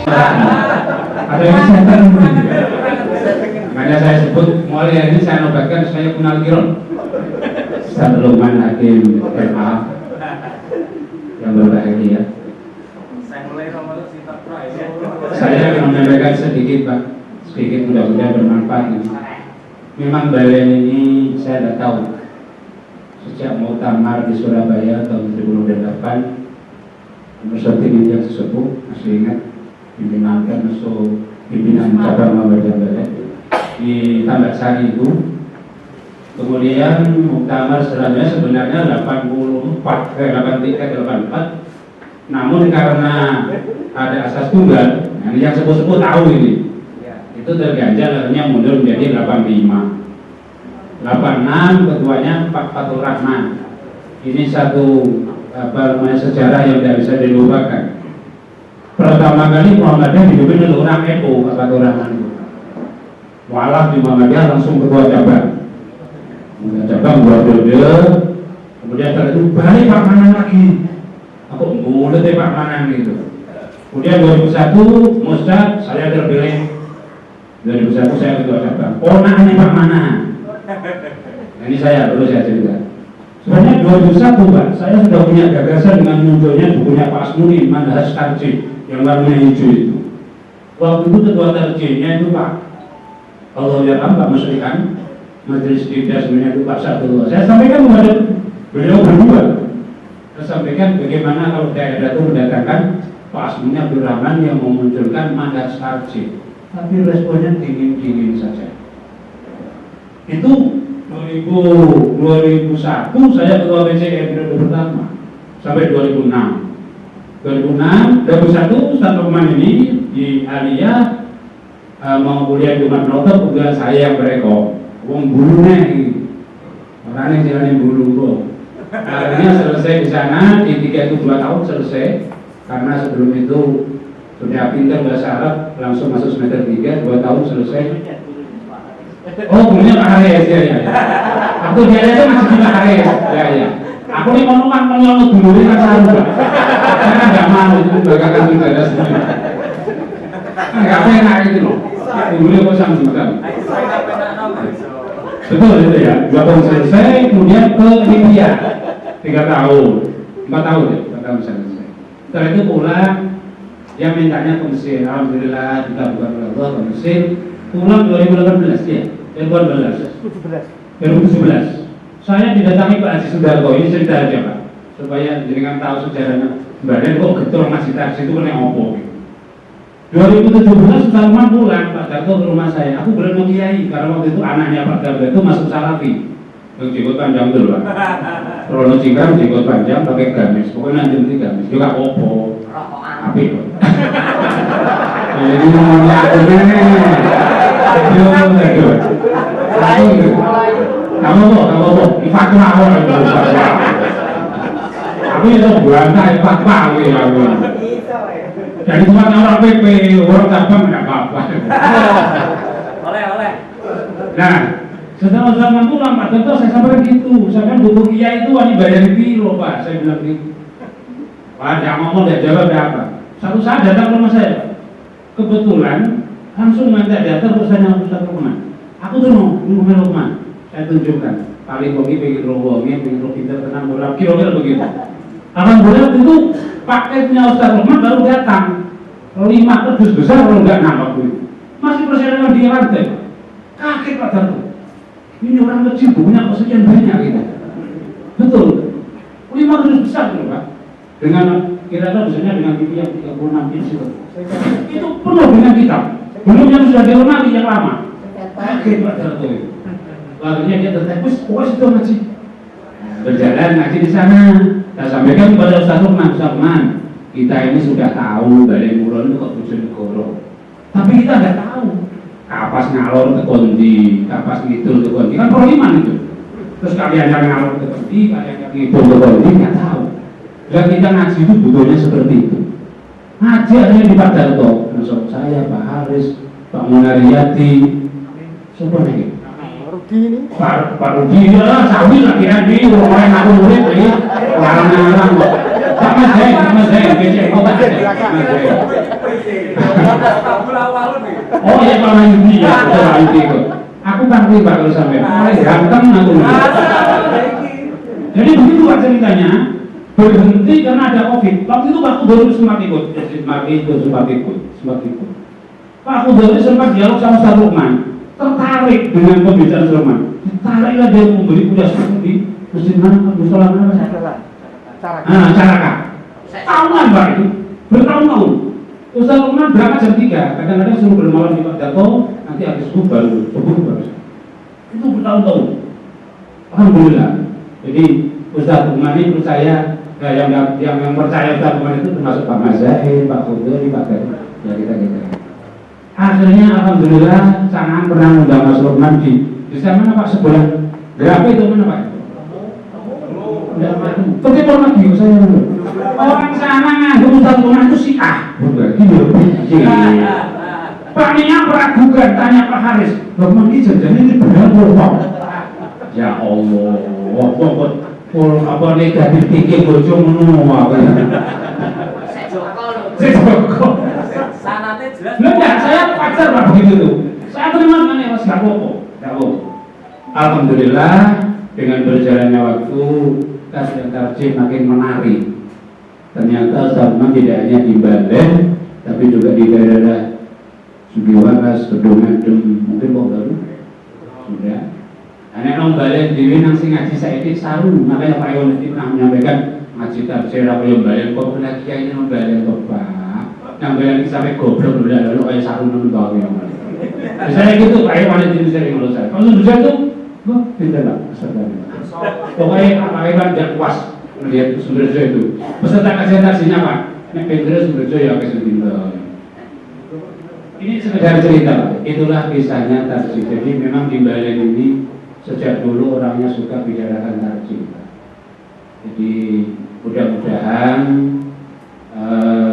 Ada yang setan mungkin. Makanya saya sebut mulai hari ini saya nobatkan saya Kunal Kiron. Ustaz Luqman Hakim MA yang berbahagia. Saya menyampaikan sedikit Pak, sedikit mudah-mudahan bermanfaat. Memang balen ini saya tidak tahu. Sejak muktamar di Surabaya tahun 2008, Umur Sotini yang sesepuh masih ingat pimpinan cabang Muhammadiyah Balen di Tambak Sari itu. Kemudian muktamar selanjutnya sebenarnya 83-84, namun karena ada asas tunggal, yang sepuh-sepuh tahu ini, itu terganjal akhirnya mundur menjadi 85. 86 ketuanya Pak Fathur Rahman. Ini satu sejarah yang tidak bisa dilupakan. Pertama kali Muhammadiyah dipimpin oleh orang NU, Pak Fathur Rahman itu. Walaf di Muhammadiyah langsung ketua cabang. Ketua cabang buat kemudian setelah itu balik Pak Manan lagi. Aku ngulet Pak Manan gitu. Kemudian 2001 Musad saya terpilih. 2001 saya ketua cabang. Ponaknya Pak Manan. Ini saya cerita. Sebenarnya 2001 Pak, saya sudah punya gagasan dengan munculnya bukunya Pak Asmuni Manhaj Tarjih yang warna hijau itu. Waktu itu ketua tarjihnya itu Pak Allah ya Pak Muslikan, Majelis Dikda sebenarnya itu Pak Sabtu. Saya sampaikan kepada beliau berdua. Saya sampaikan bagaimana kalau daerah itu mendatangkan Pak Asmuni Abdul Rahman yang memunculkan Manhaj Tarjih. Tapi responnya dingin-dingin saja. Itu 2001 saya ketua PCM periode pertama sampai 2006. 2001 Ustaz Luqman ini di Aliyah mau kuliah di Jumat Noto juga saya yang berekor. Wong bulunya ini orang yang jalan bulu kok. Akhirnya selesai di sana di 3 itu 2 tahun selesai karena sebelum itu sudah pintar bahasa Arab langsung masuk semester 3 2 tahun selesai. Oh, punya Pak Haris ya. Aku dia itu masih di Pak Haris. Ya. Aku ini ngomong dulu ini kan salah Pak. Saya enggak mau itu bagakan saudara sendiri. Enggak enak itu loh. Dulu kok sambutan. Betul itu ya. 2 tahun selesai, kemudian ke Libya 3 tahun, 4 tahun ya, 4 tahun selesai. Setelah itu pulang, dia mintanya ke Mesir. Alhamdulillah dikabulkan oleh Allah ke Mesir. Pulang 2018 ya. 2017. Saya didatangi Pak Haji Sudarto, ini cerita aja Pak, supaya jenengan tahu sejarahnya. Badan kok getol ngasih taksi itu kena opo. 2017 Salman pulang, Pak Darto ke rumah saya. Aku belum mau kiai karena waktu itu anaknya Pak Darto itu masuk Salafi. Yang jenggot panjang dulu Pak. Rono Cingkrang jenggot panjang pakai gamis, pokoknya nanti gamis. Juga opo. Api kok. Ini ngomongnya aku nih. Kamu kok, ifatku awal itu. Aku itu buana ifatku ya. Jadi cuma orang PP, orang cabang nggak apa-apa. Oleh. Nah, setelah zaman pulang Pak Darto saya sampaikan gitu. Saya kan butuh kiai itu wani bayar piro Pak, saya bilang gitu. Pak jangan ngomong dia jawab apa. Satu saat datang ke rumah saya. Kebetulan langsung minta data perusahaan Ustaz Luqman. Aku tuh mau Luqman. Saya tunjukkan. Paling kopi pengen rombongnya, pengen roh pintar tenang bola, kira-kira begitu. Alhamdulillah itu paketnya Ustaz Luqman baru datang. 5 kerdus besar kalau enggak nampak itu. Masih persenan di lantai. Kaget Pak Darto. Ini orang kecil punya sekian banyak gitu. Betul. 5 kerdus besar loh Pak. Dengan kira-kira misalnya dengan TV yang 36 inch itu penuh dengan kitab. Belum yang sudah dihormati yang lama. Kaget Pak Darto itu. Lalunya dia tertepus, itu ngaji. Berjalan ngaji di sana. Saya sampaikan kepada Ustaz Luqman, kita ini sudah tahu Balai Mulon itu ke Bojonegoro. Tapi kita nggak tahu kapas ngalor ke Kondi, kapas ngidul ke Kondi, kan perliman itu. Terus kalian yang ngalor ke Kondi, kalian yang ngidul ke Kondi, nggak tahu. Dan kita ngaji itu butuhnya seperti itu. Ngaji adanya di Pak Darto, masuk saya, Pak Haris, Pak Munariyati, siapa nih? Rudi ini. Pak Rudi lah, sawi lah kira-kira orang aku murid lagi, orang-orang. Sama saya, BCM, Mas Jaya. Oh ya Pak Mayudi ya, Pak Mayudi kok. Aku kan Pak kalau sampai paling ganteng aku. Jadi begitu Pak ceritanya, berhenti karena ada COVID. Waktu itu Pak Kudori sempat ikut. Pak Kudori sempat dialog sama Ustaz Lukman, tertarik dengan pembicaraan Lukman. Tertariklah dia memberi kuda seperti di masjid mana, musola mana, Caraka. Tahunan Pak itu, bertahun-tahun. Ustaz Lukman berangkat jam 3, kadang-kadang suruh bermalam di Pak Dato, nanti habis subuh baru. Itu bertahun-tahun. Alhamdulillah. Jadi Ustaz Lukman ini percaya, yang percaya Ustaz Lukman itu termasuk Pak Mazahir, Pak Kudori, Pak Gadi, ya kita. Akhirnya Alhamdulillah sangat pernah mengundang Mas Lukman di sana Pak sebelah. Berapa itu mana Pak? Tapi pernah di saya orang sana ngandung Ustaz Lukman itu Syiah. Berarti Pak Nia meragukan, tanya Pak Haris, Lukman ini jajan ini benar bohong. Ya Allah, apa negatif tinggi bocor menua. Sejoko. Sanate jelas. Enggak, saya pacar Pak begitu tuh. Saya terima dengan Mas gak apa-apa. Alhamdulillah dengan berjalannya waktu kas dan tarjih makin menarik. Ternyata Salman tidak hanya di Balen, tapi juga di daerah Sudiwaras, Kedongan, mungkin kok baru sudah. Anak nong Balen dewi nang sing ngaji saiki saru, makanya Pak Iwan itu pernah menyampaikan ngaji tafsir apa yang Balen kok pernah kiai nong Balen kok Pak. Yang Balen sampai goblok udah lalu kayak saru nong tahu yang mana. Misalnya gitu Pak Iwan itu sering menurut saya. Kalau sudah itu, wah tidak lah, sebenarnya. Pokoknya Pak Iwan tidak puas melihat Sumberjo itu. Peserta kajian tarjinya Pak, nek Pendra Sumberjo ya kayak sebintu. Ini sekedar cerita, itulah kisahnya tarjih. Jadi memang di Balen ini sejak dulu orangnya suka bicarakan tarjih. Jadi mudah-mudahan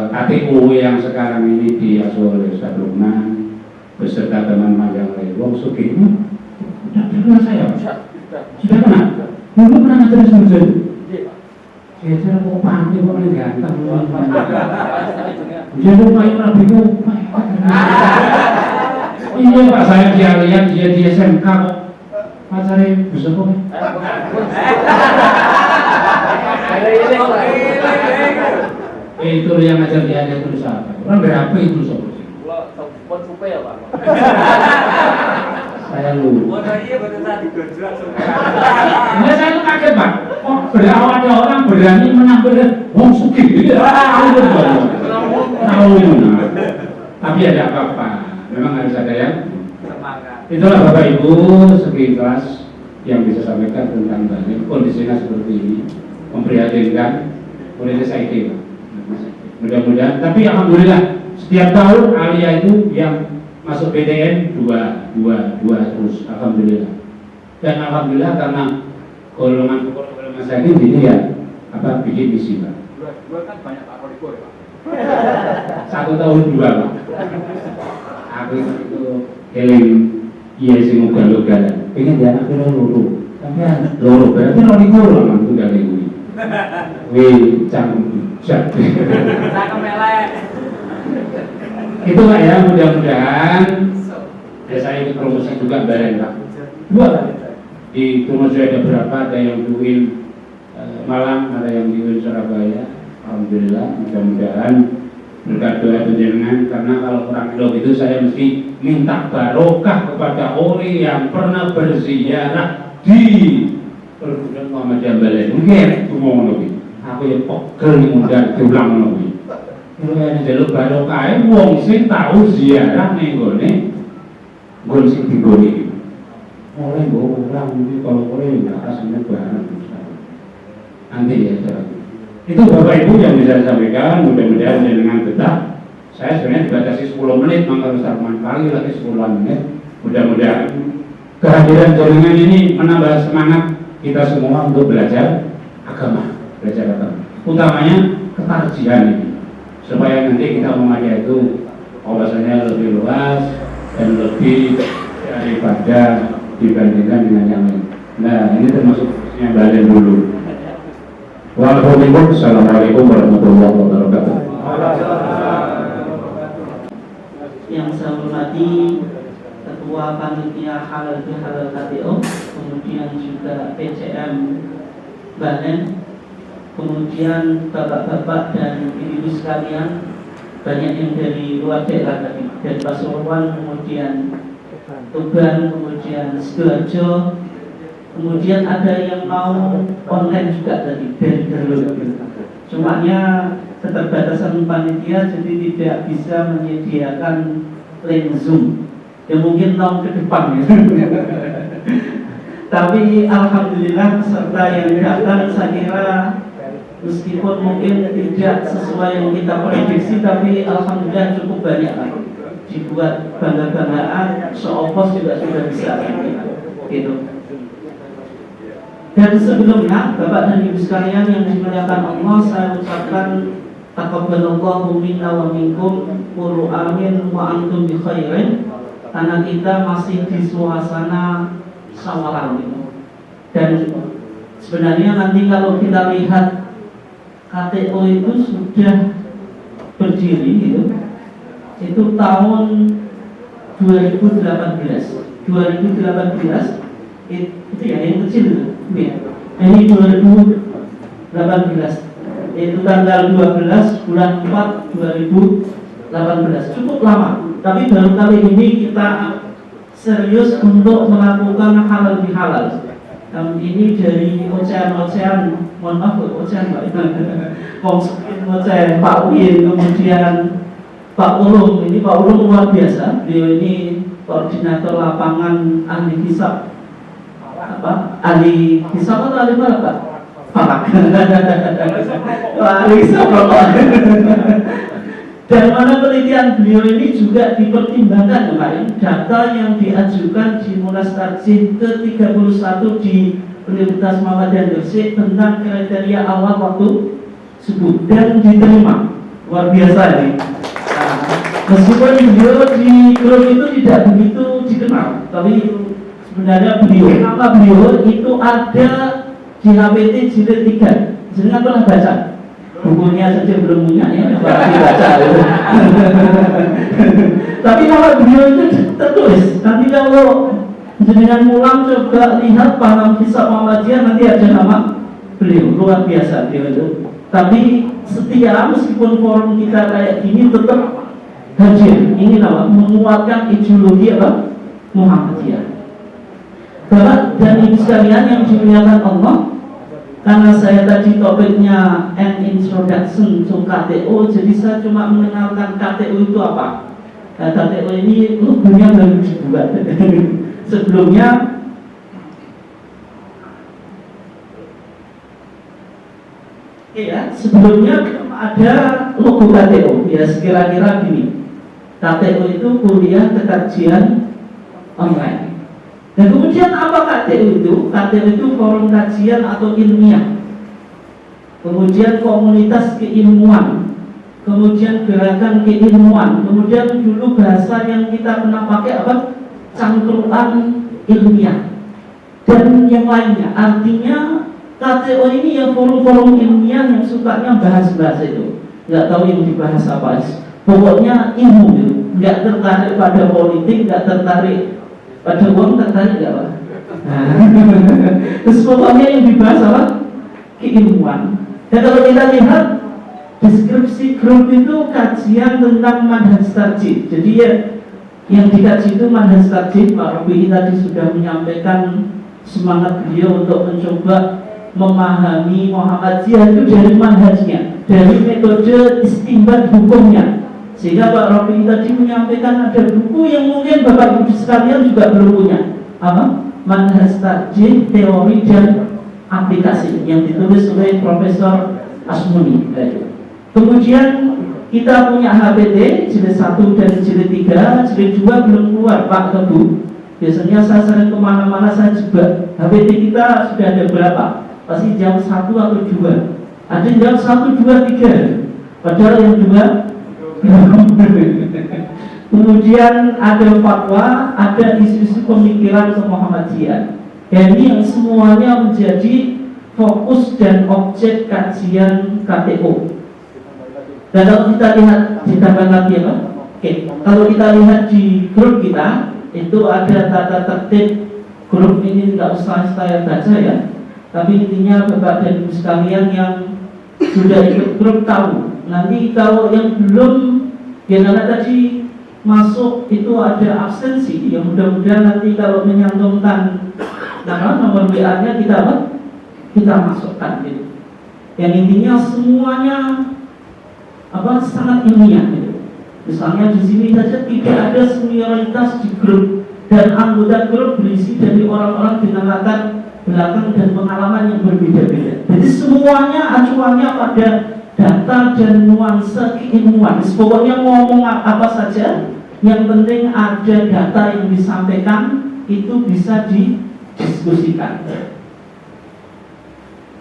KTU yang sekarang ini diasuh oleh Ustaz Lukman beserta teman-teman yang lain. Wong Sugih ini sudah kenal saya, sudah kenal. Dulu pernah ngajarin Sumberjo itu. Saya kok panggil kok ini ganteng. Dia lupa yang rabi itu. Iya Pak, saya lihat dia di SMK kok. Pacarnya bisa kok. Itu yang ngajar dia tulis apa? Orang berapa itu sobat? Pon supe ya Pak. Saya lupa. Iya betul tadi gojrak supe. Nah saya tuh kaget Pak. Kok berawalnya orang berani menambah wong sugih gitu. Tahu. Tapi ada apa-apa. Memang harus ada yang semangat. Itulah Bapak Ibu sekilas yang bisa sampaikan tentang Balen. Kondisinya seperti ini, memprihatinkan. Boleh saya Pak. Mudah-mudahan. Tapi alhamdulillah setiap tahun Alia itu yang masuk PTN dua terus. Alhamdulillah. Dan alhamdulillah karena golongan sakit ini ya bikin misi Pak. Dua kan banyak Pak Koriko ya Pak. 1 tahun 2 Pak. Aku itu eling iya sing ugal-ugalan. Pengen dia anak loro. Sampeyan loro berarti Koriko lho mang tunggal kuwi. Wih, cangkem elek. Itu Pak ya, mudah-mudahan ya saya ikut promosi juga Balen Pak. 2 Pak. Di promosi ada berapa, ada yang di Malang, ada yang di Surabaya. Alhamdulillah, mudah-mudahan berkat doa penjenengan, karena kalau orang Indo itu saya mesti minta barokah kepada orang yang pernah berziarah di perguruan Muhammadiyah Balen. Mungkin itu mau ngono. Aku ya pegel ngundang diulang ngono. Kalau yang jaluk barokah, wong sing tahu ziarah ning gone nggon sing digone. Mulai bawa orang ini kalau boleh nggak aslinya barang. Nanti ya saudara. Itu Bapak Ibu yang bisa saya sampaikan. Mudah-mudahan dengan betah. Saya sebenarnya dibatasi 10 menit, maka harus kali lagi 10 menit. Mudah-mudahan kehadiran jaringan ini menambah semangat kita semua untuk belajar agama, utamanya ketarjihan ini, supaya nanti kita mengajar itu wawasannya lebih luas dan lebih daripada dibandingkan dengan yang lain. Nah, ini termasuk khususnya Balen dulu. Wassalamualaikum warahmatullahi wabarakatuh. yang saya hormati Ketua Panitia Halal Bihalal KTO, kemudian juga PCM Banen, kemudian bapak-bapak dan ibu sekalian, banyak yang dari luar daerah tadi, dari Pasuruan, kemudian Tuban, kemudian Sidoarjo, kemudian ada yang mau online juga tadi dari Garut. Cumanya keterbatasan panitia jadi tidak bisa menyediakan link Zoom. Ya mungkin tahun ke depan ya. Tapi alhamdulillah peserta yang datang saya kira meskipun mungkin tidak sesuai yang kita prediksi, tapi alhamdulillah cukup banyak lah. Dibuat bangga-banggaan, show off juga sudah bisa gitu. Dan sebelumnya Bapak dan Ibu sekalian yang dimuliakan Allah, saya ucapkan taqabbalallahu minna wa minkum, qulu amin wa antum bi khairin. Karena kita masih di suasana Syawalan gitu. Dan sebenarnya nanti kalau kita lihat KTO itu sudah berdiri gitu, itu tahun 2018 itu ya yang kecil itu ya. Ini 2018 itu tanggal 12 bulan 4 2018, cukup lama. Tapi baru kali ini kita serius untuk melakukan halal bihalal. Ini dari ocehan, mohon maaf ocehan Pak, ocehan Pak Win, kemudian Pak Ulum. Ini Pak Ulum luar biasa. Beliau ini koordinator lapangan ahli hisab, ahli hisab atau ahli apa Pak? Falak. Ahli hisab Pak. Dan mana penelitian beliau ini juga dipertimbangkan kemarin data yang diajukan di Munas Tarjih ke-31 di Universitas Muhammadiyah Gresik tentang kriteria awal waktu subuh dan diterima. Luar biasa ini. Nah, meskipun beliau di grup itu tidak begitu dikenal, tapi sebenarnya nama beliau itu ada di HPT jilid 3. Jangan pernah baca. Bukunya saja belum punya ya, pasti baca. Tapi nama beliau itu tertulis. Nanti kalau jenengan mulang coba lihat paham kisah Muhammadiyah, nanti ada nama beliau. Luar biasa beliau itu. Tapi setia meskipun forum kita kayak gini tetap hadir. Ini nama menguatkan ideologi apa? Muhammadiyah. Bapak dan Ibu sekalian yang dimuliakan Allah, karena saya tadi topiknya an introduction to KTO, jadi saya cuma mengenalkan KTO itu apa. Nah, KTO ini logonya baru dibuat. Sebelumnya ada logo KTO. Ya kira-kira gini. KTO itu kuliah kekajian online. Dan kemudian apa KTU itu? KTU itu forum kajian atau ilmiah, kemudian komunitas keilmuan, kemudian gerakan keilmuan, kemudian dulu bahasa yang kita pernah pakai apa? Cangkruan ilmiah dan yang lainnya. Artinya KTO ini ya forum-forum ilmiah yang sukanya bahas-bahas itu, nggak tahu yang dibahas apa, pokoknya ilmu itu, nggak tertarik pada politik, nggak tertarik pada uang, tertarik nggak Pak? Nah, terus pokoknya yang dibahas apa? Keilmuan. Dan kalau kita lihat deskripsi grup itu kajian tentang manhaj tarjih. Jadi ya yang dikaji itu manhaj tarjih. Pak Robi tadi sudah menyampaikan semangat beliau untuk mencoba memahami Muhammadiyah itu dari manhajnya, dari metode istinbat hukumnya. Sehingga Pak Robi tadi menyampaikan ada buku yang mungkin Bapak Ibu sekalian juga belum punya, apa? Manhaj Tarjih, Teori dan Aplikasi, yang ditulis oleh Profesor Asmuni. Kemudian kita punya HPT jilid 1 dan jilid 3, jilid 2 belum keluar Pak atau Bu. Biasanya saya sering kemana-mana saya juga. HPT kita sudah ada berapa? Pasti jam 1 atau 2. Ada jam 1, 2, 3. Padahal yang 2 kemudian ada fatwa, ada isu-isu pemikiran ke Muhammadiyah. Dan ini yang semuanya menjadi fokus dan objek kajian KTO. Dan kalau kita lihat ditambah lagi apa? Oke, kalau kita lihat di grup kita itu ada tata tertib grup ini, nggak usah saya baca ya, tapi intinya Bapak dan Ibu sekalian yang sudah ikut grup tahu. Nanti kalau yang belum, ya karena tadi masuk itu ada absensi, ya mudah-mudahan nanti kalau menyantumkan nomor WA-nya kita masukkan gitu. Yang intinya semuanya sangat ilmiah gitu. Misalnya di sini saja tidak ada senioritas di grup, dan anggota grup berisi dari orang-orang dengan latar belakang dan pengalaman yang berbeda-beda. Jadi semuanya acuannya pada data dan nuansa keilmuan. Pokoknya ngomong apa saja, yang penting ada data yang disampaikan itu bisa didiskusikan.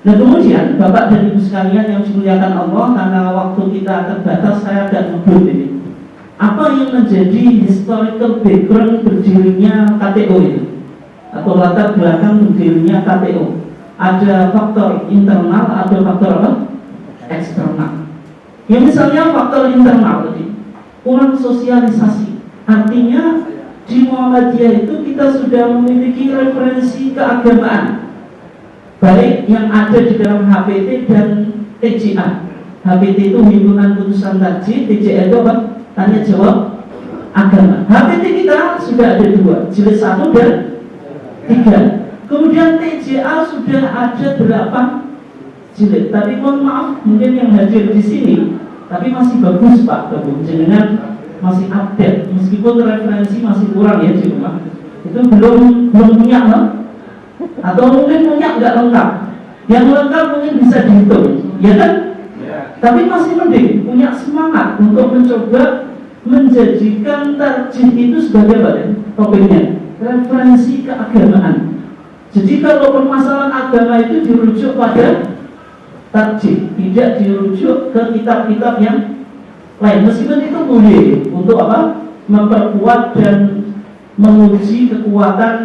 Nah kemudian Bapak dan Ibu sekalian yang dimuliakan Allah, karena waktu kita terbatas saya agak ngebut ini. Apa yang menjadi historical background berdirinya KTO itu, atau latar belakang berdirinya KTO? Ada faktor internal, ada faktor apa? Eksternal. Ya misalnya faktor internal tadi, kurang sosialisasi. Artinya di Muhammadiyah itu kita sudah memiliki referensi keagamaan, baik yang ada di dalam HPT dan TJA. HPT itu himpunan putusan tarjih, TJA itu apa? Tanya jawab agama. HPT kita sudah ada 2, jilid 1 dan 3. Kemudian TJA sudah ada 8 jilid. Tapi mohon maaf, mungkin yang hadir di sini, tapi masih bagus Pak, jenengan masih update, meskipun referensi masih kurang ya di rumah. Itu belum punya loh. Atau mungkin punya nggak lengkap. Yang lengkap mungkin bisa dihitung, ya kan? Tapi masih mending punya semangat untuk mencoba menjadikan tarjih itu sebagai apa? Topiknya referensi keagamaan. Jadi kalau permasalahan agama itu dirujuk pada tarjih, tidak dirujuk ke kitab-kitab yang lain. Meskipun itu boleh untuk apa? Memperkuat dan menguji kekuatan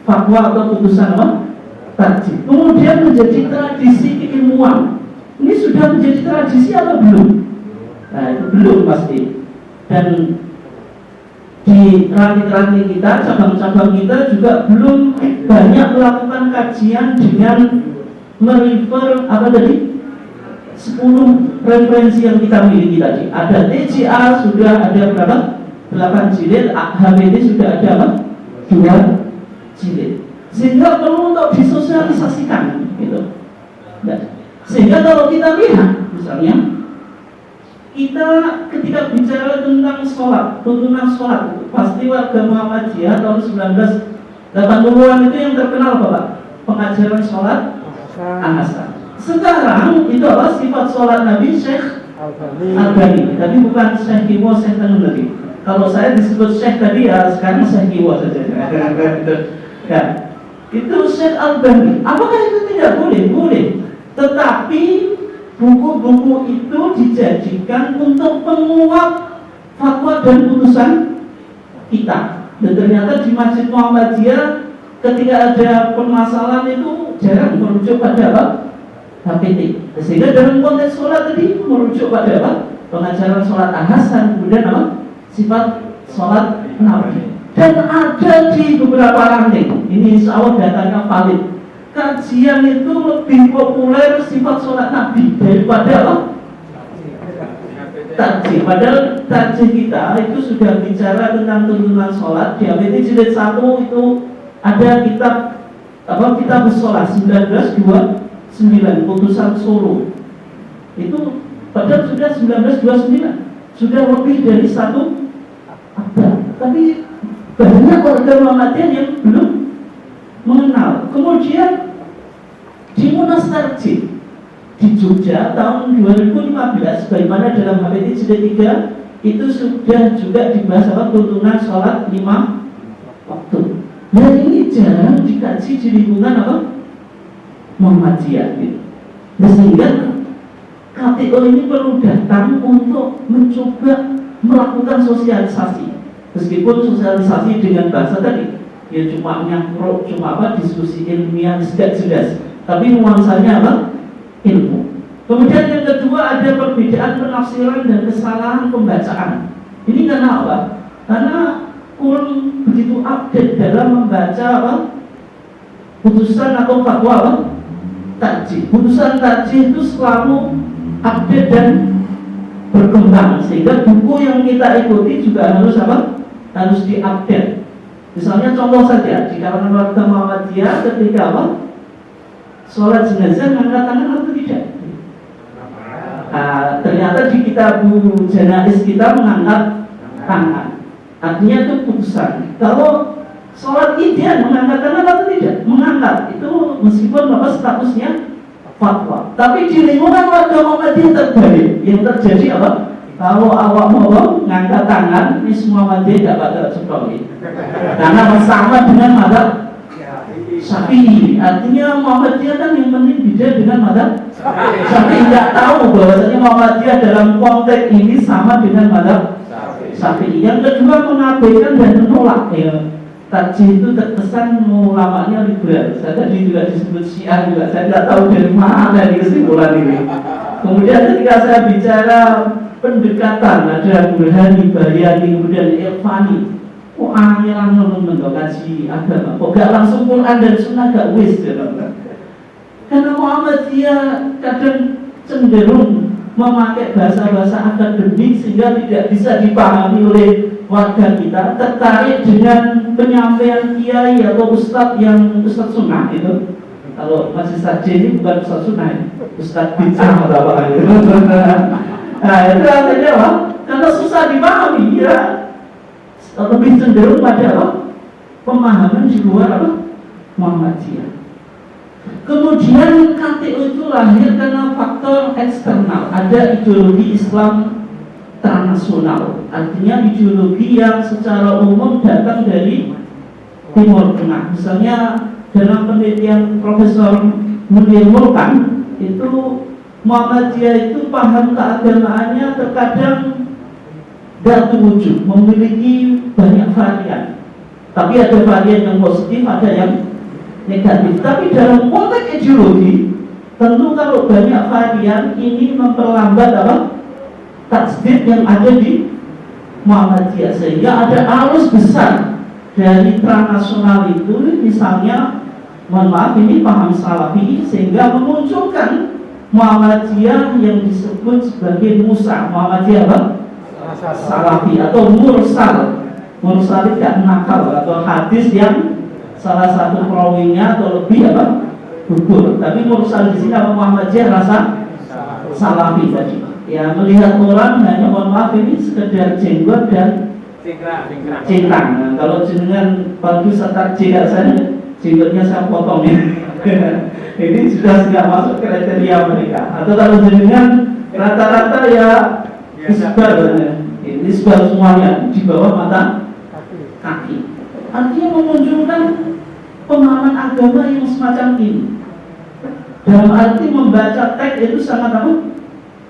fatwa atau putusan apa? Tarjih. Kemudian menjadi tradisi keilmuan. Ini sudah menjadi tradisi atau belum? Nah itu belum pasti. Dan di ranting-ranting kita, cabang-cabang kita juga belum banyak melakukan kajian dengan merefer apa tadi? 10 referensi yang kita miliki tadi. Ada TJA sudah ada berapa? 8 jilid, HPT sudah ada apa? 2 jilid. Sehingga perlu untuk disosialisasikan gitu. Nah, sehingga kalau kita lihat misalnya kita ketika bicara tentang sholat, tuntunan sholat, pasti warga Muhammadiyah tahun 1980-an itu yang terkenal apa Pak? Pengajaran sholat An-Hasan. Sekarang itu apa? Sifat sholat Nabi Syekh Albani. Tapi bukan Syekh Kiwo, Syekh Tanunari. Kalau saya disebut Syekh tadi ya sekarang Syekh Kiwo saja. Ya, itu Syekh Albani. Apakah itu tidak boleh? Boleh. Tetapi buku-buku itu dijadikan untuk menguat fatwa dan putusan kita. Dan ternyata di Masjid Muhammadiyah ketika ada permasalahan itu jarang merujuk pada apa? HPT. Sehingga dalam konteks sholat tadi merujuk pada apa? Pengajaran sholat An-Hasan, kemudian apa? Sifat sholat Nabi. Dan ada di beberapa ranting. Ini insya Allah datanya valid. Kajian itu lebih populer sifat sholat Nabi daripada apa? Tarjih. Padahal tarjih kita itu sudah bicara tentang tuntunan sholat. Di HPT jilid 1 itu ada kitab apa? Kitab sholat 1929 putusan Solo. Itu padahal sudah 1929, sudah lebih dari 1 abad. Tapi banyak warga Muhammadiyah yang belum mengenal. Kemudian di Munas Tarjih di Jogja tahun 2015, bagaimana dalam HPT jilid 3 itu sudah juga dibahas apa? Tuntunan sholat 5 waktu. Dan ini jarang dikaji di lingkungan apa? Muhammadiyah gitu. Nah, sehingga KTO ini perlu datang untuk mencoba melakukan sosialisasi. Meskipun sosialisasi dengan bahasa tadi ya cuma nyangkruk, cuma apa? Diskusi ilmiah tidak jelas. Tapi nuansanya apa? Ilmu. Kemudian yang kedua ada perbedaan penafsiran dan kesalahan pembacaan. Ini karena apa? Karena kurang begitu update dalam membaca apa? Putusan atau fatwa apa? Tarjih. Putusan tarjih itu selalu update dan berkembang, sehingga buku yang kita ikuti juga harus apa? Harus diupdate. Misalnya contoh saja di kalangan warga Muhammadiyah ketika apa? Sholat jenazah mengangkat tangan atau tidak? Ternyata di kitab Janais kita mengangkat tangan. Artinya itu putusan. Kalau sholat idean mengangkat tangan atau tidak? Mengangkat. Itu meskipun apa statusnya fatwa. Tapi di lingkungan warga Muhammadiyah terbalik. Yang terjadi apa? Kalau awak mau ngangkat tangan, ini semua Muhammadiyah tidak bakal cepat. Karena bersama dengan mazhab Syafi'i. Artinya Muhammadiyah kan yang penting beda dengan mazhab Syafi'i. Tidak tahu bahwasanya Muhammadiyah dalam konteks ini sama dengan mazhab Syafi'i. Yang kedua, mengabaikan dan menolak. Tarjih itu terkesan ulamanya liberal. Saya tadi juga disebut Syiah juga. Saya tidak tahu dari mana ini kesimpulan ini. Kemudian ketika saya bicara pendekatan, ada Burhani, Bayani, kemudian Irfani. Oh, angel-angel mengkaji agama. Kok gak langsung Quran dan Sunnah gak wis ya, karena Muhammadiyah kadang cenderung memakai bahasa-bahasa akademik sehingga tidak bisa dipahami oleh warga kita. Tertarik dengan penyampaian kiai atau ustadz yang ustadz sunnah itu. Kalau masih saja ini bukan ustadz sunnah, ustadz bid'ah atau apa gitu. Nah itu artinya apa? Karena susah dipahami ya, lebih cenderung pada apa? Pemahaman di luar apa? Muhammadiyah. Kemudian KTU itu lahir karena faktor eksternal. Ada ideologi Islam transnasional, artinya ideologi yang secara umum datang dari Timur Tengah. Misalnya dalam penelitian Profesor Munir Mulkan, itu Muhammadiyah itu paham keagamaannya terkadang tidak terwujud, memiliki banyak varian. Tapi ada varian yang positif, ada yang negatif. Tapi dalam konteks ideologi, tentu kalau banyak varian ini memperlambat apa? Tasdid yang ada di Muhammadiyah, sehingga ada arus besar dari transnasional itu. Misalnya, mohon maaf, ini paham Salafi, sehingga memunculkan Muhammadiyah yang disebut sebagai Musa. Muhammadiyah apa? Salafi atau Mursal. Mursal tidak nakal, atau hadis yang salah satu perawinya atau lebih apa? Gugur. Tapi Mursal di sini apa? Muhammadiyah rasa Salafi tadi. Ya, melihat orang hanya, mohon maaf, ini sekedar jenggot dan cingkrang. Nah, kalau jenengan pagi setar jenggot saya, jenggotnya saya potong ya. Ini sudah tidak masuk kriteria mereka. Atau kalau jenengan rata-rata ya isbar, ini isbar semuanya di bawah mata kaki. Artinya memunculkan pemahaman agama yang semacam ini. Dalam arti membaca teks itu sangat apa?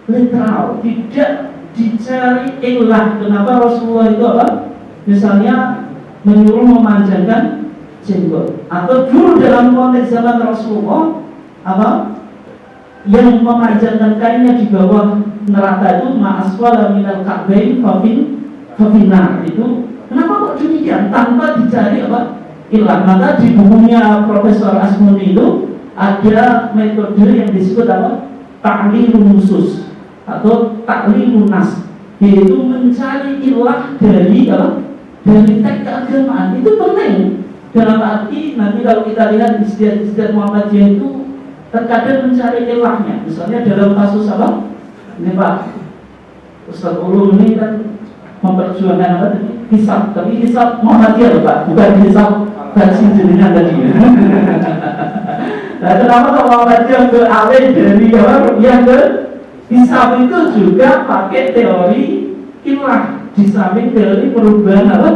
Literal, tidak dicari ilah. Kenapa Rasulullah itu apa? Misalnya menyuruh memanjangkan jenggot, atau dulu dalam konteks zaman Rasulullah apa? Yang memanjangkan kainnya di bawah neraka itu ma'aswala minal ka'bain fafinar. Itu kenapa kok demikian? Tanpa dicari apa? Ilah. Maka di bukunya Profesor Asmuni itu ada metode yang disebut apa? Ta'lilun nusus atau taklilun nas, yaitu mencari ilah dari apa? Dari teks keagamaan. Itu penting. Dalam arti nanti kalau kita lihat istiadat Muhammadiyah itu terkadang mencari ilahnya. Misalnya dalam kasus apa? Ini Pak Ustaz Ulum ini kan memperjuangkan apa tadi? Hisab, tapi hisab Muhammadiyah loh Pak, bukan hisab versi jenengan tadi. Nah, kenapa kalau Muhammadiyah beralih dari apa? Yang ke hisab itu juga pakai teori ilah di samping teori perubahan apa?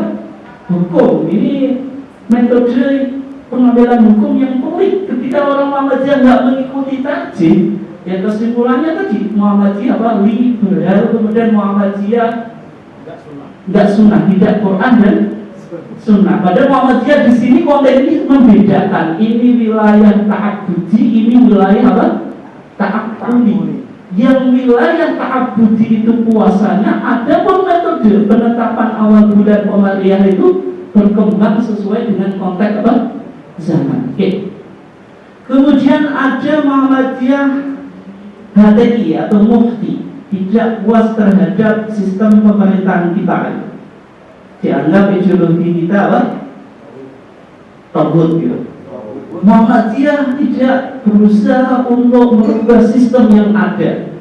Hukum. Ini metode pengambilan hukum yang pelik. Ketika orang Muhammadiyah nggak mengikuti tarjih, ya kesimpulannya tadi Muhammadiyah apa? Liberal, kemudian Muhammadiyah nggak sunnah, tidak Quran dan sunnah. Padahal Muhammadiyah di sini konteks ini membedakan, ini wilayah ta'abbudi, ini wilayah apa? Ta'abbudi. yang wilayah ta'abudi itu puasanya, ada pun metode penetapan awal bulan Qamariyah itu berkembang sesuai dengan konteks apa? Zaman. Oke. Kemudian ada Muhammadiyah HTI atau Mufti, tidak puas terhadap sistem pemerintahan kita. Dianggap ideologi kita apa? Tauhid gitu. Muhammadiyah tidak berusaha untuk merubah sistem yang ada.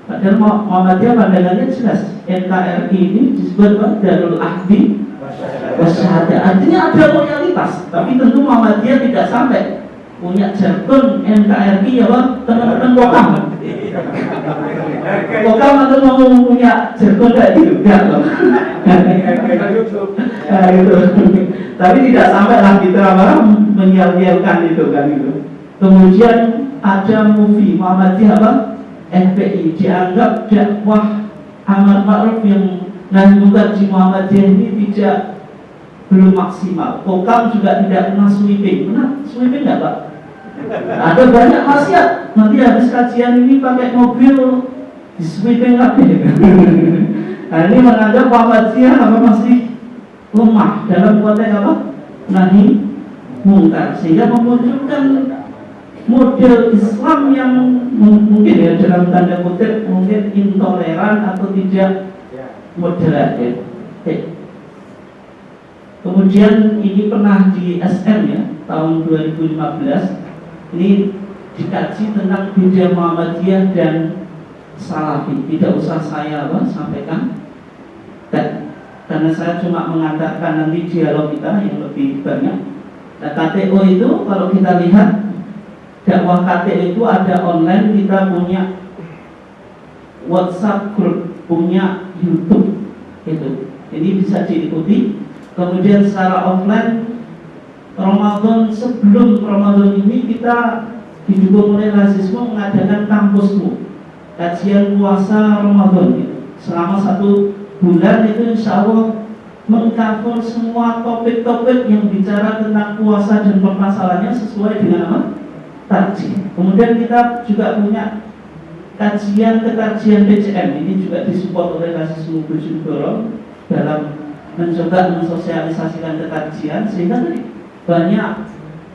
Padahal Muhammadiyah pandangannya jelas. NKRI ini disebut Darul Ahdi Wasyahadah. Artinya ada loyalitas, tapi tentu Muhammadiyah tidak sampai punya jargon NKRI apa? Teman-teman Kokam. Kokam atau mau punya jargon kayak gitu? Enggak loh. Nah, gitu. Tapi tidak sampai lah kita apa menyel-nyelkan itu kan itu. Kemudian ada Mufi Muhammadiyah apa? FPI dianggap dakwah amar ma'ruf yang nahi munkar di Muhammadiyah ini belum maksimal. Kokam juga tidak pernah sweeping. Pernah sweeping nggak Pak? Ada banyak maksiat. Nanti habis kajian ini pakai mobil di sweeping lagi. Nah, ini menganggap Muhammadiyah apa masih lemah dalam konteks apa? Nahi munkar, sehingga memunculkan model Islam yang mungkin ya dalam tanda kutip mungkin intoleran atau tidak moderat ya. Kemudian ini pernah di SM ya tahun 2015 ini dikaji tentang beda Muhammadiyah dan Salafi. Tidak usah saya sampaikan karena saya cuma mengantarkan nanti dialog kita yang lebih banyak. Nah, KTO itu kalau kita lihat dakwah KTO itu ada online, kita punya WhatsApp group, punya YouTube itu. Ini bisa diikuti. Kemudian secara offline Ramadan, sebelum Ramadan ini kita didukung oleh Rasisme mengadakan kampusmu, kajian puasa Ramadan gitu. Selama 1 bulan itu insya Allah mengcover semua topik-topik yang bicara tentang puasa dan permasalahannya sesuai dengan apa? Tarjih. Kemudian kita juga punya kajian PCM, ini juga disupport oleh Rasisme Bojonegoro dalam mencoba mensosialisasikan kekajian, sehingga banyak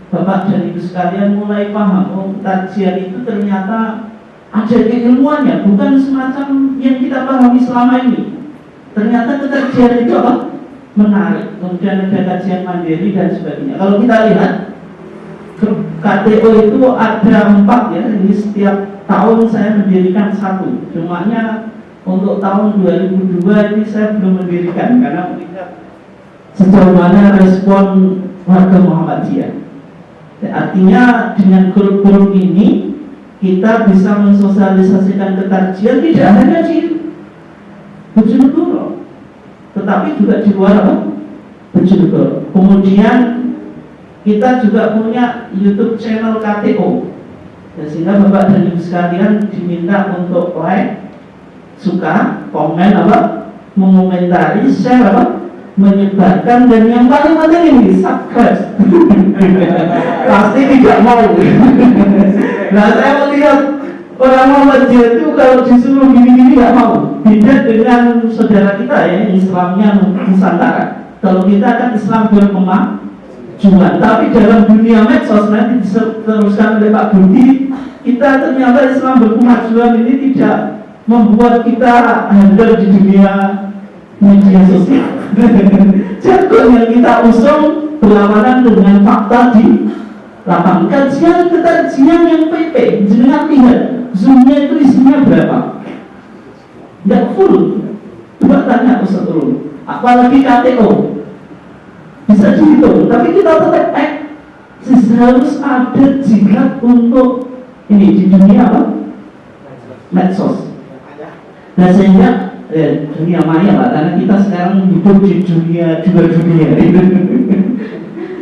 Bapak dan Ibu sekalian mulai paham kajian itu ternyata ada keilmuannya, bukan semacam yang kita pahami selama ini. Ternyata kekajian itu apa? Menarik. Kemudian ada kajian mandiri dan sebagainya. Kalau kita lihat KTO itu ada 4 ya. Ini setiap tahun saya mendirikan 1. Cumanya untuk tahun 2002 ini saya belum mendirikan karena melihat sejauh mana respon warga Muhammadiyah. Artinya dengan grup-grup ini kita bisa mensosialisasikan kekajian tidak hanya di Bojonegoro, tetapi juga di luar Bojonegoro. Kemudian kita juga punya YouTube channel KTO, sehingga Bapak dan Ibu sekalian diminta untuk like, suka, komen mengomentari, share menyebarkan, dan yang paling penting ini subscribe. Pasti tidak mau. Nah, saya melihat orang Muhammadiyah itu kalau disuruh gini-gini nggak mau. Beda dengan saudara kita ya, Islamnya Nusantara. Kalau kita kan Islam berkemajuan, tapi dalam dunia medsos nanti diteruskan oleh Pak Budi, kita ternyata Islam berkemajuan ini tidak membuat kita handal di dunia media sosial. Jargon yang kita usung berlawanan dengan fakta di lapangan. Kajian yang PP, jenengan lihat zoomnya itu isinya berapa? Tidak full. Coba tanya Ustaz Turun. Apalagi KTO bisa dihitung, tapi kita tetap harus ada jihad untuk ini di dunia medsos. Nah, sehingga dunia maya Pak, karena kita sekarang hidup di dua dunia.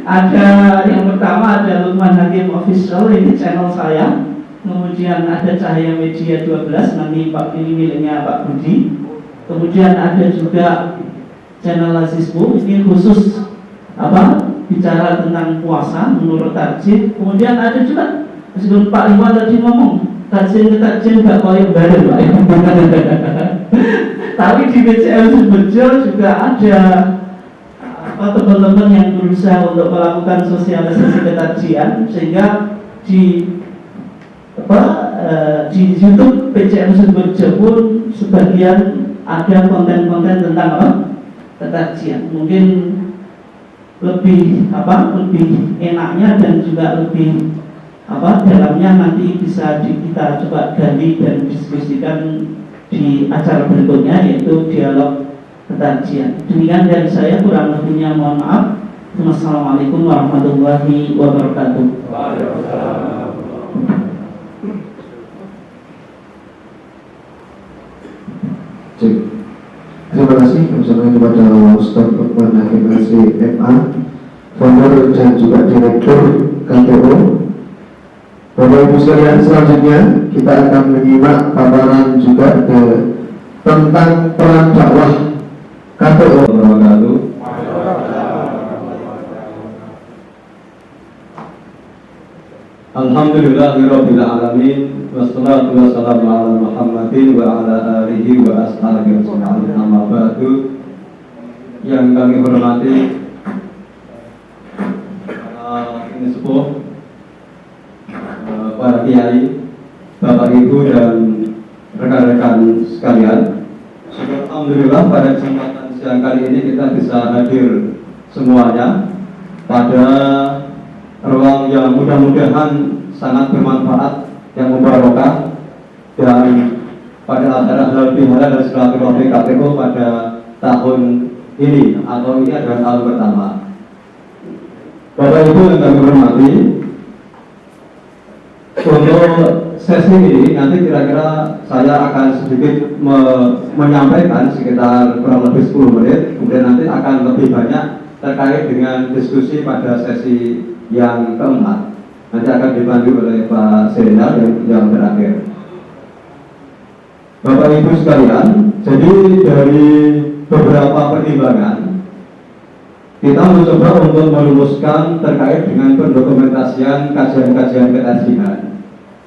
Ada yang pertama ada Lukman Hakim Official, ini channel saya. Kemudian ada Cahaya Media 12, nanti Pak ini miliknya Pak Budi. Kemudian ada juga channel Lazisbu, ini khusus bicara tentang puasa menurut tarjih. Kemudian ada juga sebelum Pak Iwan tadi ngomong kajian nggak mau yang bareng Pak. Tapi di BCM Bejo juga ada teman-teman yang berusaha untuk melakukan sosialisasi kekajian, sehingga di di YouTube PCM Bejo pun sebagian ada konten-konten tentang kekajian. Mungkin lebih enaknya dan juga lebih dalamnya nanti bisa kita coba gali dan diskusikan di acara berikutnya, yaitu dialog kekajian. Demikian dari saya, kurang lebihnya mohon maaf. Wassalamualaikum warahmatullahi wabarakatuh. Terima kasih kepada Ustaz Lukman Hakim SMA, founder dan juga direktur KPO. Bapak Ibu sekalian, selanjutnya kita akan menyimak paparan juga tentang peran dakwah KPO. Alhamdulillahirabbil alamin, wassalatu wassalamu ala Muhammadin wa ala alihi wa ashabihi ajma'in. Amma ba'du. Yang kami hormati ini sepuh, para kiai, Bapak Ibu dan rekan-rekan sekalian. Alhamdulillah pada kesempatan siang kali ini kita bisa hadir semuanya pada ruang yang mudah-mudahan sangat bermanfaat, yang mubarakah, dan pada acara halal bihalal dan silaturahmi KPO pada tahun ini atau ini adalah tahun pertama. Bapak Ibu yang kami hormati, untuk sesi ini nanti kira-kira saya akan sedikit menyampaikan sekitar kurang lebih 10 menit, kemudian nanti akan lebih banyak terkait dengan diskusi pada sesi yang keempat. Nanti akan dipandu oleh Pak Sena yang terakhir. Bapak Ibu sekalian, jadi dari beberapa pertimbangan kita mencoba untuk merumuskan terkait dengan pendokumentasian kajian-kajian kekajian.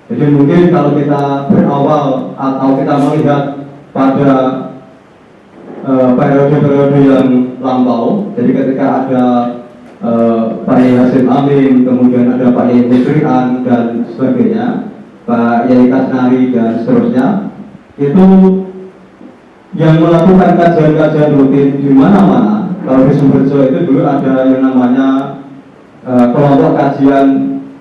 Jadi mungkin kalau kita berawal atau kita melihat pada periode-periode yang lampau, jadi ketika ada Pak Yai Hasim Amin, kemudian ada Pak Yai Musrian dan sebagainya, Pak Yai Kasnari dan seterusnya, itu yang melakukan kajian-kajian rutin di mana-mana. Kalau di Sumberjo itu dulu ada yang namanya kelompok kajian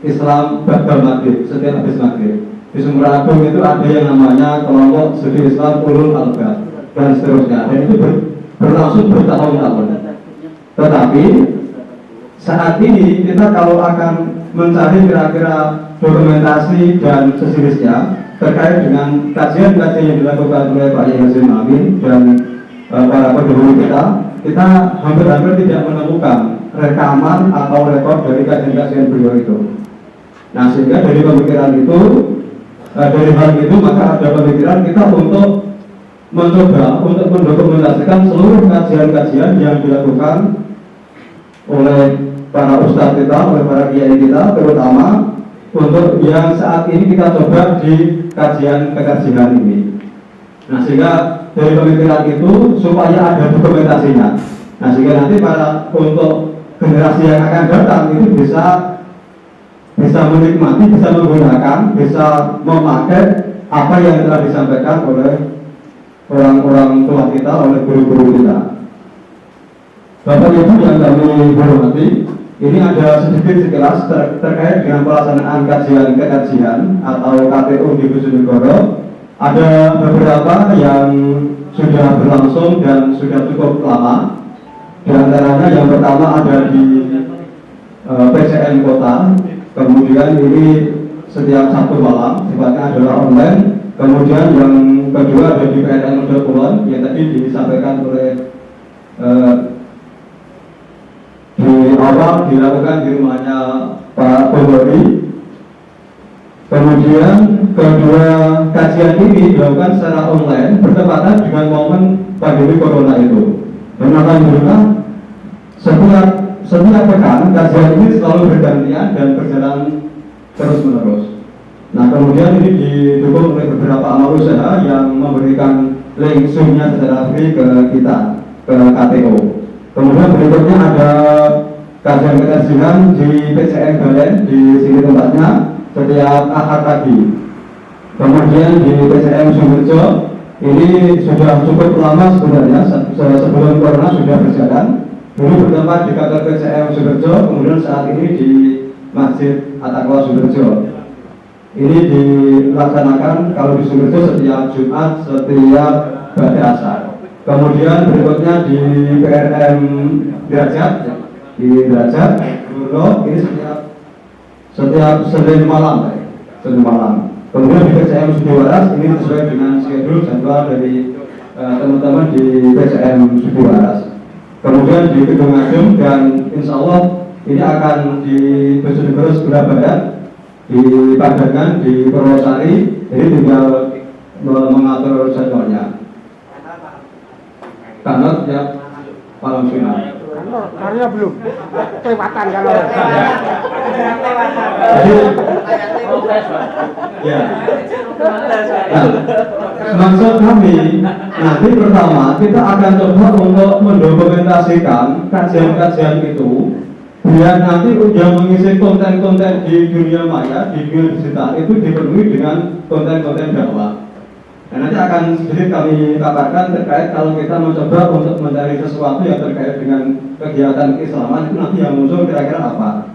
Islam Ba'dal Maghrib, setiap habis maghrib. Di Sumber Agung itu ada yang namanya kelompok studi Islam Ulul Albab dan seterusnya. Dan itu berlangsung bertahun-tahun. Tetapi saat ini kita kalau akan mencari kira-kira dokumentasi dan sejenisnya terkait dengan kajian-kajian yang dilakukan oleh Pak Yai Hasim Amin dan para pendahulu kita hampir-hampir tidak menemukan rekaman atau rekod dari kajian-kajian beliau itu. Nah, sehingga dari pemikiran itu, dari hal itu maka ada pemikiran kita untuk mencoba untuk mendokumentasikan seluruh kajian-kajian yang dilakukan oleh para ustadz kita, oleh para kiai kita, terutama untuk yang saat ini kita coba di kajian kekajian ini. Nah, sehingga dari pemikiran itu supaya ada dokumentasinya. Nah, sehingga nanti untuk generasi yang akan datang itu bisa menikmati, bisa menggunakan, bisa memakai apa yang telah disampaikan oleh orang-orang tua kita, oleh guru-guru kita. Bapak Ibu yang kami hormati, ini ada sedikit sekilas terkait dengan pelaksanaan kajian-kekajian atau KTU di Bojonegoro. Ada beberapa yang sudah berlangsung dan sudah cukup lama. Di antaranya yang pertama ada di PCN Kota, kemudian ini setiap Sabtu malam, sifatnya adalah online. Kemudian yang kedua ada di PNN Model Kulon yang tadi disampaikan oleh di awal dilakukan di rumahnya Pak Bogori. Kemudian kedua kajian ini dilakukan secara online bertepatan dengan momen pandemi corona itu. Dan alhamdulillah setiap pekan kajian ini selalu bergantian dan berjalan terus menerus. Nah, kemudian ini didukung oleh beberapa amal usaha yang memberikan link Zoom-nya secara free ke kita, ke KTO. Kemudian berikutnya ada kajian ketersihan di PCM Balen, di sini tempatnya setiap Ahad pagi. Kemudian di PCM Sumberjo ini sudah cukup lama sebenarnya, sebelum corona sudah berjalan. Dulu bertempat di kantor PCM Sumberjo, kemudian saat ini di Masjid At-Taqwa Sumberjo. Ini dilaksanakan kalau di Sumberjo setiap Jumat, setiap Ba'da Asar. Kemudian berikutnya di PRM Derajat, di Derajat Bruno ini setiap Senin malam, Senin malam. Kemudian di PCM Sudi Waras ini sesuai dengan schedule jadwal dari teman-teman di PCM Sudi Waras. Kemudian di Gedung Ajum dan insya Allah ini akan di Bojonegoro Surabaya, di Padangan, di Purwosari, jadi tinggal mengatur jadwalnya. Karena setiap malam Jumat. Karena belum kelewatan kalau. Jadi, ya. Nah, maksud kami nanti pertama kita akan coba untuk mendokumentasikan kajian-kajian itu, biar nanti yang mengisi konten-konten di dunia maya, di dunia digital itu dipenuhi dengan konten-konten dakwah. Dan nanti akan sedikit kami kabarkan terkait kalau kita mencoba untuk mencari sesuatu yang terkait dengan kegiatan keislaman itu nanti yang muncul kira-kira apa.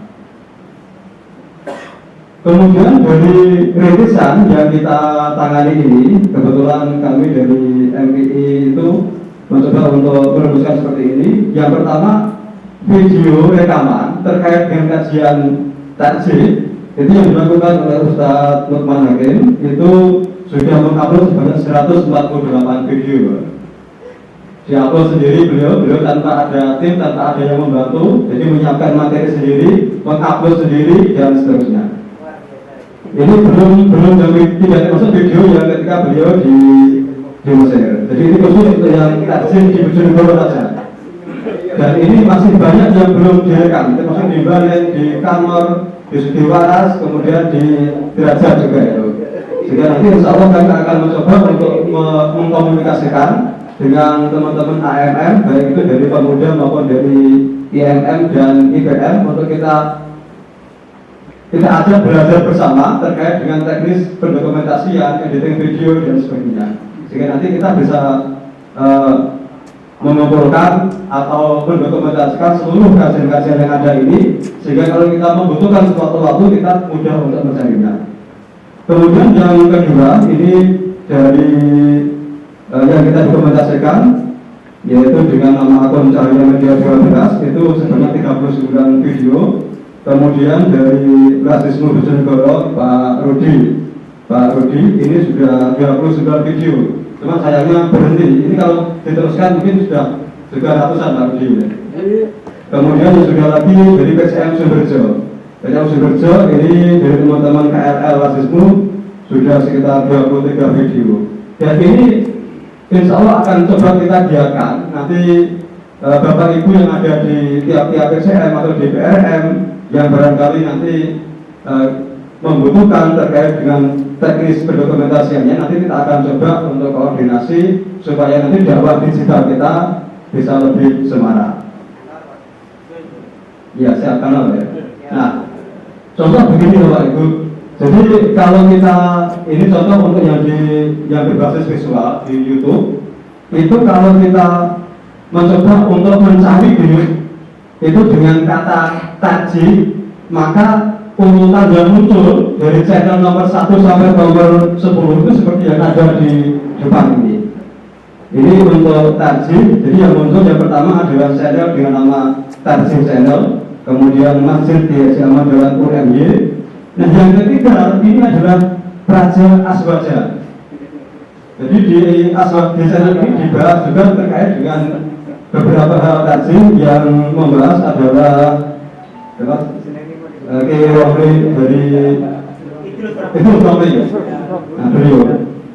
Kemudian dari rilisan yang kita tangani ini, kebetulan kami dari MPI itu mencoba untuk merumuskan seperti ini. Yang pertama, video rekaman terkait dengan kajian takjid itu yang dilakukan oleh Ustadz Lukman Hakim itu sudah mengupload sebanyak 148 video. Diupload sendiri beliau tanpa ada tim, tanpa ada yang membantu, jadi menyiapkan materi sendiri, mengupload sendiri dan seterusnya. Ini belum tidak termasuk video yang ketika beliau di Mesir. Jadi ini khusus untuk yang takjid di Bojonegoro saja. Dan ini masih banyak yang belum direkam, termasuk di Balen, di Kanor, di Sudi Waras, kemudian di Derajat juga itu. Sehingga nanti insya Allah kami akan mencoba untuk mengkomunikasikan dengan teman-teman AMM, baik itu dari Pemuda maupun dari IMM dan IPM untuk kita ajak belajar bersama terkait dengan teknis pendokumentasian, editing video dan sebagainya. Sehingga nanti kita bisa mengumpulkan atau mendokumentasikan seluruh kajian-kajian yang ada ini, sehingga kalau kita membutuhkan suatu waktu kita mudah untuk mencarinya. Kemudian yang kedua ini dari yang kita dokumentasikan yaitu dengan nama akun Cahaya Media 12 itu sebanyak 39 video. Kemudian dari Rasisme Bojonegoro Pak Rudi ini sudah 29 video. Cuma sayangnya berhenti. Ini kalau diteruskan mungkin sudah ratusan Pak Rudi. Kemudian sudah lagi dari PCM Sumberjo. PCM Sumberjo ini dari teman-teman KRL Rasisme sudah sekitar 23 video. Dan ini insya Allah akan coba kita giatkan. Nanti Bapak Ibu yang ada di tiap-tiap PCM atau di PRM yang barangkali nanti membutuhkan terkait dengan teknis pendokumentasiannya, nanti kita akan coba untuk koordinasi supaya nanti dakwah digital kita bisa lebih semarak. Ya, siapkan ya. Nah, contoh begini Bapak Ibu. Jadi kalau kita ini contoh untuk yang berbasis visual di YouTube, itu kalau kita mencoba untuk mencari itu dengan kata takjid, maka urutan yang muncul dari channel nomor 1 sampai nomor 10 itu seperti yang ada di depan ini. Ini untuk takjid, jadi yang muncul yang pertama adalah channel dengan nama takjid channel, kemudian Masjid di Zaman Jalan UMY. Nah yang ketiga ini adalah Praja Aswaja. Jadi di channel ini dibahas juga terkait dengan beberapa hal takjid yang membahas adalah Romli dari itu Romli ya. Nah beliau.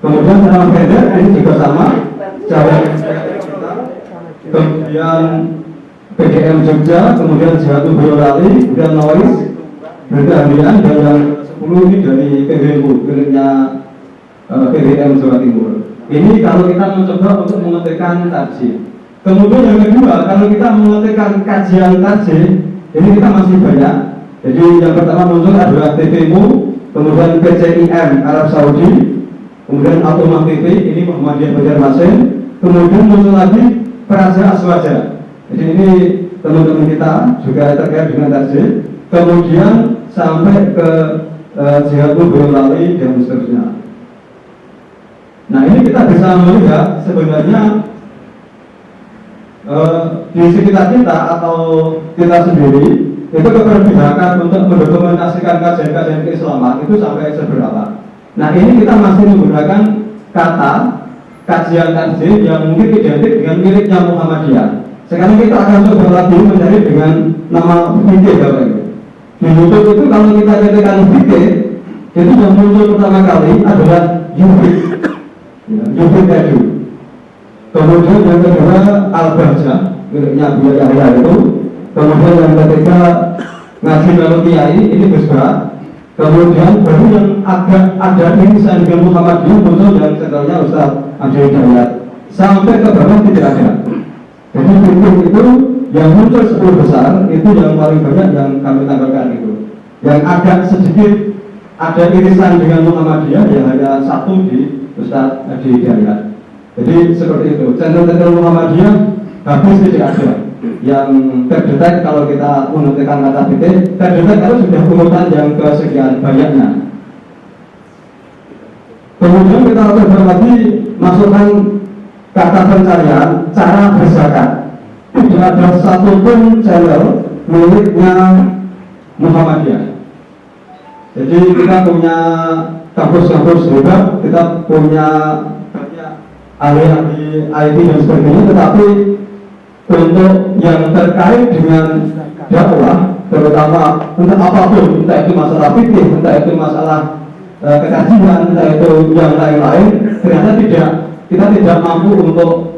Kemudian nama pendek ini juga sama. Kemudian PGM Jogja, kemudian Jihadu Boyolali, kemudian Noise, Berita Harian dan yang ini dari PWMU, miliknya PWM Jawa Timur. Ini kalau kita mencoba untuk mengetikkan tarjih. Kemudian yang kedua, kalau kita mengetikkan kajian tarjih, ini kita masih banyak. Jadi yang pertama muncul adalah TPMU, kemudian PCIM Arab Saudi, kemudian Automah TV, ini Muhammadiyah Banjarmasin, kemudian muncul lagi Praja Aswaja. Jadi ini teman-teman kita juga terkait dengan tarjih. Kemudian sampai ke Jihadul Boyolali dan seterusnya. Nah ini kita bisa melihat sebenarnya di sekitar kita atau kita sendiri itu keberpihakan untuk mendokumentasikan kajian-kajian keislaman itu sampai seberapa. Nah ini kita masih menggunakan kata kajian tarjih yang mungkin identik dengan miliknya Muhammadiyah. Sekarang kita akan coba lagi mencari dengan nama fikih Bapak Ibu. Di YouTube itu kalau kita ketikkan fikih, itu yang muncul pertama kali adalah Yufik, Yufik Edu. Kemudian yang kedua Al-Bahjah, miliknya Buya Yahya itu. Kemudian yang ketiga Ngaji Lalu Kiai, ini Besra. Kemudian baru yang agak ada irisan dengan Muhammadiyah muncul yang setelahnya Ustaz Adi Hidayat. Sampai ke bawah tidak ada. Jadi fikih itu yang muncul 10 besar itu yang paling banyak yang kami tampilkan itu. Yang agak sedikit ada irisan dengan Muhammadiyah yang hanya satu di Ustaz Adi Hidayat. Jadi seperti itu. Channel-channel Muhammadiyah habis tidak ada. Yang terdetek kalau kita menentukan kata fikih, terdetek kalau sudah urutan yang kesekian banyaknya. Kemudian kita coba lagi masukkan kata pencarian cara berzakat. Tidak ada satupun channel miliknya Muhammadiyah. Jadi kita punya kampus-kampus hebat, kita punya ahli-ahli IT dan sebagainya, tetapi untuk yang terkait dengan dakwah, terutama untuk apapun, entah itu masalah fikih, entah itu masalah kekajian, entah itu yang lain-lain, ternyata kita tidak mampu untuk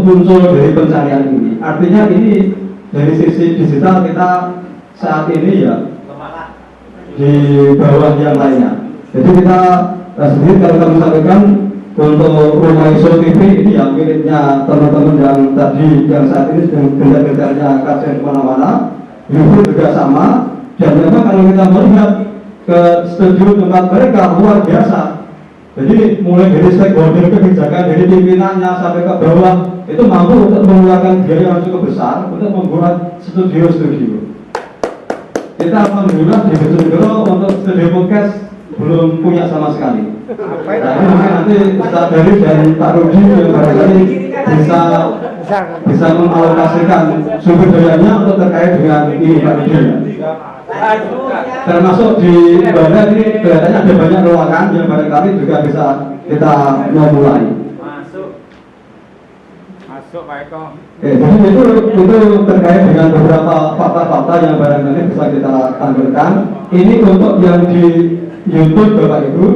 muncul dari pencarian ini. Artinya ini dari sisi digital kita saat ini ya di bawah yang lainnya. Jadi kita sendiri kalau kami sampaikan untuk Rumah Iso TV ini yang miliknya teman-teman yang tadi yang saat ini sedang gencar-gencarnya kajian kemana-mana. YouTube juga sama. Dan memang kalau kita melihat ke studio tempat mereka luar biasa. Jadi mulai dari stakeholder kebijakan, dari pimpinannya sampai ke bawah itu mampu untuk mengeluarkan biaya yang cukup besar untuk membuat studio-studio. Kita alhamdulillah di Bojonegoro untuk studio podcast belum punya sama sekali. Nah, ini mungkin nanti Ustaz Dari dan Pak Rudi yang barangkali bisa mengalokasikan sumber dayanya untuk terkait dengan ini Pak Rudi. Termasuk di Banda ini kelihatannya ada banyak ruangan yang barangkali juga bisa kita memulai. Masuk Pak Eko. Jadi itu terkait dengan beberapa fakta-fakta yang barangkali bisa kita tampilkan. Ini untuk yang di YouTube Bapak Ibu.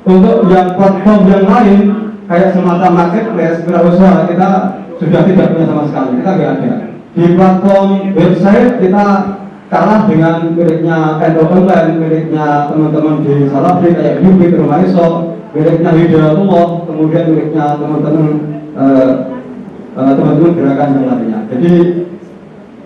Untuk yang platform yang lain kayak semacam marketplace, wirausaha kita sudah tidak punya sama sekali, kita nggak ada. Di platform website kita kalah dengan miliknya Endo Online, miliknya teman-teman di Salafri kayak Yubik, Rumah Iso, miliknya Hidayatullah, kemudian miliknya teman-teman gerakan yang lainnya. Jadi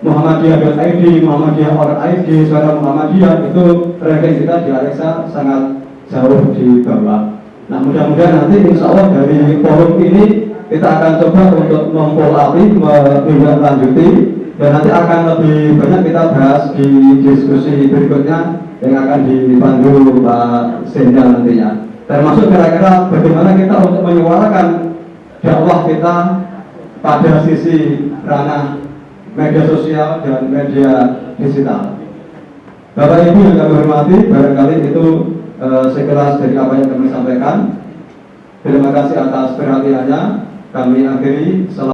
Muhammadiyah.id, Muhammadiyah.org, Suara Muhammadiyah itu ranking kita di Alexa sangat jauh di bawah. Nah mudah-mudahan nanti insya Allah dari forum ini kita akan coba untuk mempolapi, menindaklanjuti, dan nanti akan lebih banyak kita bahas di diskusi berikutnya yang akan dipandu Pak Sendal nantinya. Termasuk kira-kira bagaimana kita untuk menyuarakan dakwah kita pada sisi ranah media sosial dan media digital. Bapak Ibu yang kami hormati, barangkali itu sekelas dari apa yang kami sampaikan. Terima kasih atas perhatiannya. Kami akhiri.